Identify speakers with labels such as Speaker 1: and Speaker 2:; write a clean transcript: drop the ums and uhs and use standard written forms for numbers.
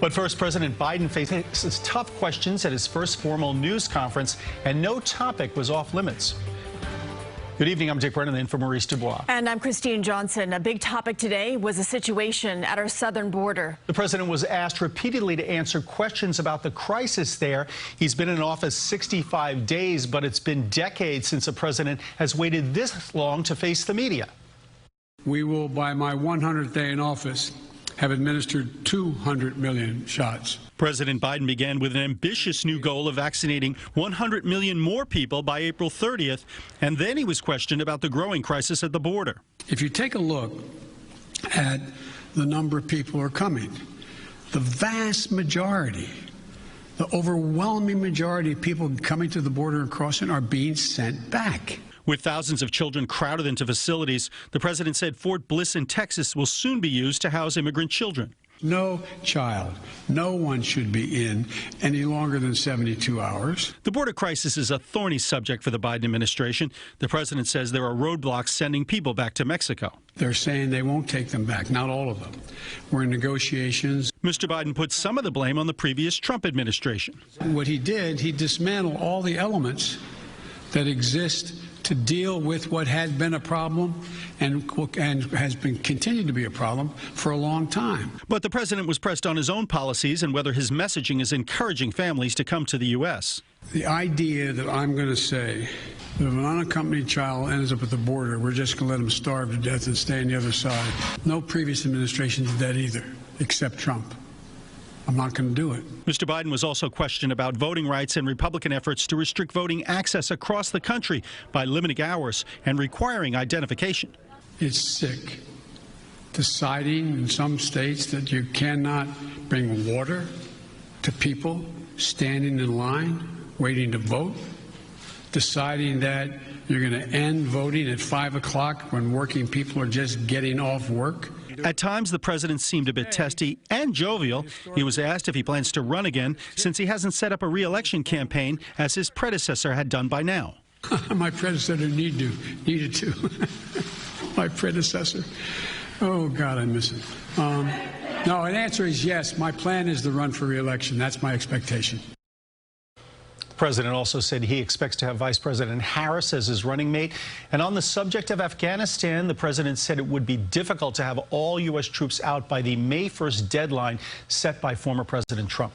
Speaker 1: But first, President Biden faces tough questions at his first formal news conference, and no topic was off limits. Good evening. I'm Dick Brennan, in for Maurice Dubois.
Speaker 2: And I'm Christine Johnson. A big topic today was the situation at our southern border.
Speaker 1: The president was asked repeatedly to answer questions about the crisis there. He's been in office 65 days, but it's been decades since a president has waited this long to face the media.
Speaker 3: We will, by my 100th day in office, have administered 200 million shots.
Speaker 4: President Biden began with an ambitious new goal of vaccinating 100 million more people by April 30th, and then he was questioned about the growing crisis at the border.
Speaker 3: If you take a look at the number of people who are coming, the vast majority, the overwhelming majority of people coming to the border and crossing are being sent back.
Speaker 4: With thousands of children crowded into facilities, the president said Fort Bliss in Texas will soon be used to house immigrant children.
Speaker 3: No child, no one should be in any longer than 72 hours.
Speaker 4: The border crisis is a thorny subject for the Biden administration. The president says there are roadblocks sending people back to Mexico.
Speaker 3: They're saying they won't take them back, not all of them. We're in negotiations.
Speaker 4: Mr. Biden put some of the blame on the previous Trump administration.
Speaker 3: What he did, he dismantled all the elements that exist to deal with what had been a problem and has been continued to be a problem for a long time.
Speaker 4: But the president was pressed on his own policies and whether his messaging is encouraging families to come to the U.S.
Speaker 3: The idea that I'm going to say that if an unaccompanied child ends up at the border, we're just going to let them starve to death and stay on the other side. No previous administration did that either, except Trump. I'm not going to do it.
Speaker 4: Mr. Biden was also questioned about voting rights and Republican efforts to restrict voting access across the country by limiting hours and requiring identification.
Speaker 3: It's sick. Deciding in some states that you cannot bring water to people standing in line waiting to vote. Deciding that you're going to end voting at 5 o'clock when working people are just getting off work.
Speaker 4: At times, the president seemed a bit testy and jovial. He was asked if he plans to run again since he hasn't set up a re-election campaign as his predecessor had done by now.
Speaker 3: My predecessor needed to. My predecessor. Oh, God, I miss him. No, an answer is yes. My plan is to run for re-election. That's my expectation.
Speaker 1: The president also said he expects to have Vice President Harris as his running mate. And on the subject of Afghanistan, the president said it would be difficult to have all U.S. troops out by the May 1st deadline set by former President Trump.